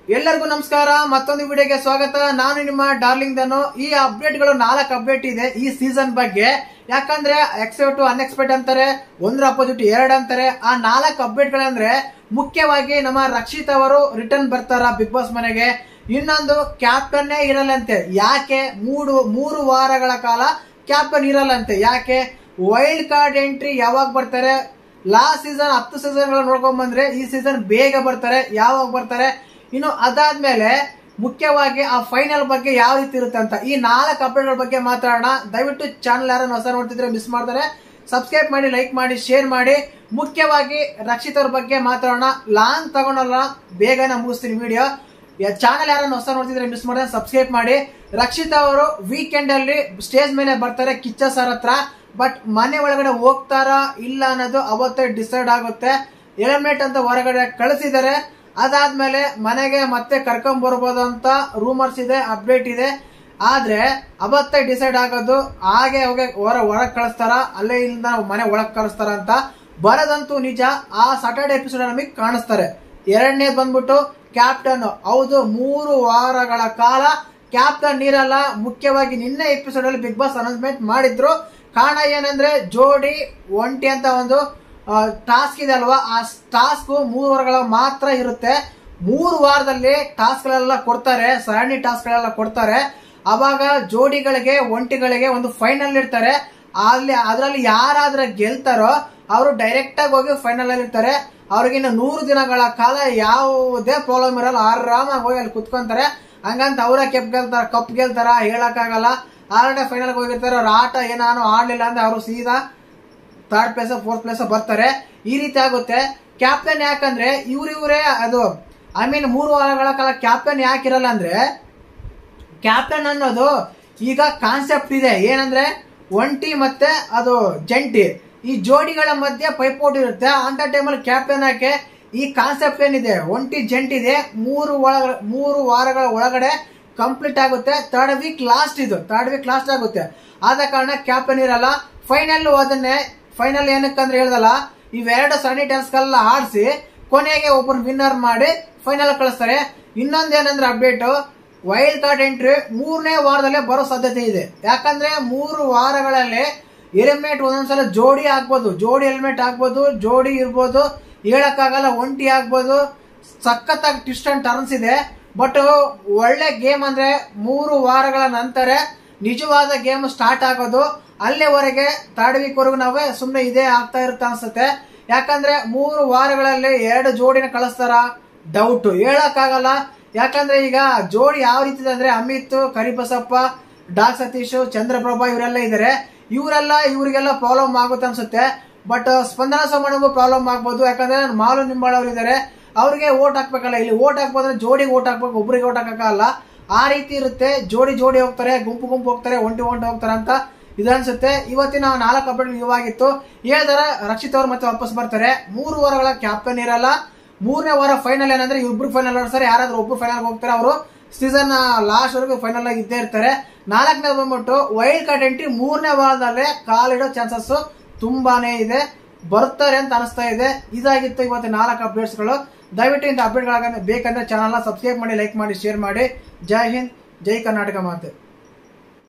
ಎಲ್ಲರಿಗೂ ನಮಸ್ಕಾರ. ಮತ್ತೊಂದು ವಿಡಿಯೋಗೆ ಸ್ವಾಗತ. ನಾನು ನಿಮ್ಮ ಡಾರ್ಲಿಂಗ್ ದನು. ಈ ಅಪ್ಡೇಟ್ಗಳು 4 ಅಪ್ಡೇಟ್ ಇದೆ ಈ ಸೀಸನ್ ಬಗ್ಗೆ. ಯಾಕಂದ್ರೆ ಎಕ್ಸೆಪ್ಟ್ ಅನ್ಎಕ್ಸ್ಪೆಕ್ಟ್ ಅಂತಾರೆ, ಒಂದ್ರ ಅಪೋಸಿಟ್ 2 ಅಂತಾರೆ. ಆ 4 ಅಪ್ಡೇಟ್ಗಳಂದ್ರೆ ಮುಖ್ಯವಾಗಿ ನಮ್ಮ ರಕ್ಷಿತ್ ಅವರು ರಿಟರ್ನ್ ಬರ್ತಾರ ಬಿಗ್ ಬಾಸ್ ಮನೆಗೆ. ಇನ್ನೊಂದು ಕ್ಯಾಪ್ಟನ್ನೇ ಇರಲ್ಲಂತೆ. ಯಾಕೆ? 3 ವಾರಗಳ ಕಾಲ ಕ್ಯಾಪ್ಟನ್ ಇರಲ್ಲಂತೆ. ಯಾಕೆ? ವೈಲ್ಡ್ ಕಾರ್ಡ್ ಎಂಟ್ರಿ ಯಾವಾಗ ಬರ್ತಾರೆ? ಲಾಸ್ಟ್ ಸೀಸನ್ 10 ಸೀಸನ್ ನೋಡ್ಕೊಂಡ್ ಬಂದ್ರೆ ಈ ಸೀಸನ್ ಬೇಗ ಬರ್ತಾರೆ. ಯಾವಾಗ ಬರ್ತಾರೆ? ಇನ್ನು ಅದಾದ್ಮೇಲೆ ಮುಖ್ಯವಾಗಿ ಆ ಫೈನಲ್ ಬಗ್ಗೆ ಯಾವ ರೀತಿ ಇರುತ್ತೆ ಅಂತ ಈ 4 ಅಪ್ಡೇಟ್ಗಳ ಬಗ್ಗೆ ಮಾತಾಡೋಣ. ದಯವಿಟ್ಟು ಚಾನಲ್ ಯಾರನ್ನ ಹೊಸ ನೋಡ್ತಿದ್ರೆ ಮಿಸ್ ಮಾಡ್ತಾರೆ, ಸಬ್ಸ್ಕ್ರೈಬ್ ಮಾಡಿ, ಲೈಕ್ ಮಾಡಿ, ಶೇರ್ ಮಾಡಿ. ಮುಖ್ಯವಾಗಿ ರಕ್ಷಿತ್ ಅವ್ರ ಬಗ್ಗೆ ಮಾತಾಡೋಣ. ಲಾಂಗ್ ತಗೊಂಡಲ್ಲ, ಬೇಗನೆ ಮುಗಿಸ್ತೀನಿ ವಿಡಿಯೋ. ಚಾನಲ್ ಯಾರನ್ನ ಹೊಸ ನೋಡ್ತಿದ್ರೆ ಮಿಸ್ ಮಾಡಿದ್ರೆ ಸಬ್ಸ್ಕ್ರೈಬ್ ಮಾಡಿ. ರಕ್ಷಿತ್ ಅವರು ವೀಕೆಂಡ್ ಅಲ್ಲಿ ಸ್ಟೇಜ್ ಮೇಲೆ ಬರ್ತಾರೆ ಕಿಚ್ಚ ಸರ್ ಹತ್ರ. ಬಟ್ ಮನೆ ಒಳಗಡೆ ಹೋಗ್ತಾರಾ ಇಲ್ಲ ಅನ್ನೋದು ಅವತ್ತೇ ಡಿಸೈಡ್ ಆಗುತ್ತೆ. ಎಲಿಮಿನೇಟ್ ಅಂತ ಹೊರಗಡೆ ಕಳಿಸಿದ್ದಾರೆ. ಅದಾದ್ಮೇಲೆ ಮನೆಗೆ ಮತ್ತೆ ಕರ್ಕೊಂಡ್ ಬರ್ಬೋದು ಅಂತ ರೂಮರ್ಸ್ ಇದೆ, ಅಪ್ಡೇಟ್ ಇದೆ. ಆದ್ರೆ ಅವತ್ತೇ ಡಿಸೈಡ್ ಆಗೋದು. ಹಾಗೆ ಹೊರಗ್ ಕಳಿಸ್ತಾರ, ಅಲ್ಲೇ ಇಲ್ಲಿಂದ ಮನೆ ಒಳಗ್ ಕಳಿಸ್ತಾರ ಅಂತ ಬರೋದಂತೂ ನಿಜ. ಆ ಸಾಟರ್ಡೆ ಎಪಿಸೋಡ್ ನಮಗೆ ಕಾಣಿಸ್ತಾರೆ. 2ನೇ ಬಂದ್ಬಿಟ್ಟು ಕ್ಯಾಪ್ಟನ್. ಹೌದು, 3 ವಾರಗಳ ಕಾಲ ಕ್ಯಾಪ್ಟನ್ ಇರಲ್ಲ. ಮುಖ್ಯವಾಗಿ ನಿನ್ನೆ ಎಪಿಸೋಡ್ ಅಲ್ಲಿ ಬಿಗ್ ಬಾಸ್ ಅನೌನ್ಸ್ಮೆಂಟ್ ಮಾಡಿದ್ರು. ಕಾರಣ ಏನಂದ್ರೆ ಜೋಡಿ ಒಂಟಿ ಅಂತ ಒಂದು ಟಾಸ್ಕ್ ಇದೆ ಅಲ್ವಾ, ಆ ಟಾಸ್ಕ್ 3 ವಾರಗಳ ಮಾತ್ರ ಇರುತ್ತೆ. 3 ವಾರದಲ್ಲಿ ಟಾಸ್ಕ್ ಗಳೆಲ್ಲ ಕೊಡ್ತಾರೆ, ಸರಣಿ ಟಾಸ್ಕ್ ಗಳೆಲ್ಲ ಕೊಡ್ತಾರೆ. ಅವಾಗ ಜೋಡಿಗಳಿಗೆ ಒಂಟಿಗಳಿಗೆ ಒಂದು ಫೈನಲ್ ಇರ್ತಾರೆ. ಅದರಲ್ಲಿ ಯಾರಾದ್ರೂ ಗೆಲ್ತಾರೋ ಅವರು ಡೈರೆಕ್ಟ್ ಆಗಿ ಹೋಗಿ ಫೈನಲ್ ಅಲ್ಲಿ ಇರ್ತಾರೆ. ಅವ್ರಿಗಿನ್ನ 100 ದಿನಗಳ ಕಾಲ ಯಾವುದೇ ಪ್ರಾಬ್ಲಮ್ ಇರಲ್ಲ. ಆರಾಮಾಗಿ ಹೋಗಿ ಅಲ್ಲಿ ಕುತ್ಕೊಂತಾರೆ. ಹಂಗಂತ ಅವರೇ ಕಪ್ ಗೆಲ್ತಾರ ಹೇಳಕ್ಕಾಗಲ್ಲ. ಆಲ್ರೆಡಿ ಫೈನಲ್ ಹೋಗಿರ್ತಾರೆ. ಅವ್ರ ಆಟ ಏನಾನು ಆಡ್ಲಿಲ್ಲ ಅಂದ್ರೆ ಅವರು ಸೀದಾ 3rd ಪ್ಲೇಸ್ 4th ಪ್ಲೇಸ್ ಬರ್ತಾರೆ. ಈ ರೀತಿ ಆಗುತ್ತೆ. ಕ್ಯಾಪ್ಟನ್ ಯಾಕಂದ್ರೆ ಇವ್ರೇ ಅದು 3 ವಾರಗಳ ಕಾಲ ಕ್ಯಾಪ್ಟನ್ ಯಾಕಿರಲ್ಲ ಅಂದ್ರೆ, ಕ್ಯಾಪ್ಟನ್ ಅನ್ನೋದು ಈಗ ಕಾನ್ಸೆಪ್ಟ್ ಇದೆ. ಏನಂದ್ರೆ ಒಂಟಿ ಮತ್ತೆ ಅದು ಜಂಟಿ, ಈ ಜೋಡಿಗಳ ಮಧ್ಯೆ ಪೈಪೋಟಿ ಇರುತ್ತೆ. ಅಂತ ಟೈಮಲ್ಲಿ ಕ್ಯಾಪ್ಟನ್ ಯಾಕೆ? ಈ ಕಾನ್ಸೆಪ್ಟ್ ಏನಿದೆ, ಒಂಟಿ ಜಂಟಿ ಇದೆ, 3 ವಾರಗಳ ಒಳಗಡೆ ಕಂಪ್ಲೀಟ್ ಆಗುತ್ತೆ. 3rd ವೀಕ್ ಲಾಸ್ಟ್ ಇದು, 3rd ವೀಕ್ ಲಾಸ್ಟ್ ಆಗುತ್ತೆ. ಆದ ಕಾರಣ ಕ್ಯಾಪ್ಟನ್ ಇರಲ್ಲ. ಫೈನಲ್ ಏನಕ್ಕಂದ್ರೆ ಹೇಳ್ದಲ್ಲ, ಇವೆರಡು ಸರಣಿ ಟಾಸ್ಕ್ ಎಲ್ಲ ಆಡಿಸಿ ಕೊನೆಗೆ ಒಬ್ಬರು ವಿನ್ನರ್ ಮಾಡಿ ಫೈನಲ್ ಕಳಿಸ್ತಾರೆ. ಇನ್ನೊಂದೇನಂದ್ರೆ ಅಪ್ಡೇಟ್, ವೈಲ್ಡ್ ಕಾರ್ಡ್ ಎಂಟ್ರಿ 3ನೇ ವಾರದಲ್ಲೇ ಬರೋ ಸಾಧ್ಯತೆ ಇದೆ. ಯಾಕಂದ್ರೆ 3 ವಾರಗಳಲ್ಲಿ ಎಲಿಮಿನೇಟ್ ಒಂದೊಂದ್ಸಲ ಜೋಡಿ ಆಗ್ಬೋದು, ಜೋಡಿ ಎಲಿಮಿನೇಟ್ ಆಗ್ಬೋದು, ಜೋಡಿ ಇರ್ಬೋದು, ಹೇಳಕ್ಕಾಗಲ್ಲ, ಒಂಟಿ ಆಗ್ಬೋದು. ಸಖತ್ತಾಗಿ ಟ್ವಿಸ್ಟ್ ಅಂಡ್ ಟರ್ನ್ಸ್ ಇದೆ. ಬಟ್ ಒಳ್ಳೆ ಗೇಮ್ ಅಂದ್ರೆ 3 ವಾರಗಳ ನಂತರ ನಿಜವಾದ ಗೇಮ್ ಸ್ಟಾರ್ಟ್ ಆಗೋದು. ಅಲ್ಲಿವರೆಗೆ 3rd ವೀಕ್ ವರೆಗೂ ನಾವೇ ಸುಮ್ನೆ ಇದೇ ಆಗ್ತಾ ಇರುತ್ತೆ ಅನ್ಸುತ್ತೆ. ಯಾಕಂದ್ರೆ 3 ವಾರಗಳಲ್ಲಿ 2 ಜೋಡಿನ ಕಳಿಸ್ತಾರ, ಡೌಟ್ ಹೇಳಕ್ಕಾಗಲ್ಲ. ಯಾಕಂದ್ರೆ ಈಗ ಜೋಡಿ ಯಾವ ರೀತಿ ಇದೆ ಅಂದ್ರೆ, ಅಮಿತ್, ಕರಿಬಸಪ್ಪ, ಡಾಕ್ ಸತೀಶ್, ಚಂದ್ರಪ್ರಭಾ ಇವರೆಲ್ಲ ಇದಾರೆ. ಇವರಿಗೆಲ್ಲ ಪ್ರಾಬ್ಲಮ್ ಆಗುತ್ತೆ ಅನ್ಸುತ್ತೆ. ಬಟ್ ಸ್ಪಂದನ ಸೋಮಣ್ಣಗೂ ಪ್ರಾಬ್ಲಮ್ ಆಗ್ಬೋದು. ಯಾಕಂದ್ರೆ ಮಾಲು ನಿಂಬಾಳ್ ಅವರು ಇದಾರೆ, ಅವ್ರಿಗೆ ಓಟ್ ಹಾಕ್ಬೇಕಲ್ಲ. ಇಲ್ಲಿ ಓಟ್ ಹಾಕ್ಬೋದ್ರೆ ಜೋಡಿಗೆ ಓಟ್ ಹಾಕ್ಬೇಕು, ಒಬ್ರಿಗೆ ಓಟ್ ಹಾಕಲ್ಲ. ಆ ರೀತಿ ಇರುತ್ತೆ. ಜೋಡಿ ಹೋಗ್ತಾರೆ, ಗುಂಪು ಹೋಗ್ತಾರೆ, ಒಂಟಿ ಹೋಗ್ತಾರೆ ಅಂತ ಇದನ್ಸುತ್ತೆ. ಇವತ್ತಿನ 4 ಅಪ್ಡೇಟ್ ಇವಾಗಿತ್ತು. ಹೇಳಿದಾರೆ ರಕ್ಷಿತ್ ಅವರು ಮತ್ತೆ ವಾಪಸ್ ಬರ್ತಾರೆ. 3 ವಾರಗಳ ಕ್ಯಾಪ್ಟನ್ ಇರಲ್ಲ. 3ನೇ ವಾರ ಫೈನಲ್ ಏನಂದ್ರೆ ಇಬ್ರು ಫೈನಲ್ ಆಡ್ತಾರೆ. ಯಾರಾದ್ರೂ ಒಬ್ರು ಫೈನಲ್ ಹೋಗ್ತಾರೆ, ಅವರು ಸೀಸನ್ ಲಾಸ್ಟ್ ವರೆಗೂ ಫೈನಲ್ ಆಗಿ ಇದ್ದೇ ಇರ್ತಾರೆ. 4ನೇ ಬಂದ್ಬಿಟ್ಟು ವೈಲ್ಡ್ ಕಾರ್ಡ್ ಎಂಟ್ರಿ 3ನೇ ವಾರದಲ್ಲೇ ಕಾಲಿಡೋ ಚಾನ್ಸಸ್ ತುಂಬಾನೇ ಇದೆ, ಬರ್ತಾರೆ ಅಂತ ಅನಿಸ್ತಾ ಇದೆ. ಇದಾಗಿತ್ತು ಇವತ್ತು 4 ಅಪ್ಡೇಟ್ಸ್ಗಳು. ದಯವಿಟ್ಟು ಇಂಥ ಅಪ್ಡೇಟ್ಗಳಾಗ ಬೇಕಂದ್ರೆ ಚಾನಲ್ನ ಸಬ್ಸ್ಕ್ರೈಬ್ ಮಾಡಿ, ಲೈಕ್ ಮಾಡಿ, ಶೇರ್ ಮಾಡಿ. ಜೈ ಹಿಂದ್, ಜೈ ಕರ್ನಾಟಕ ಮಾತೆ.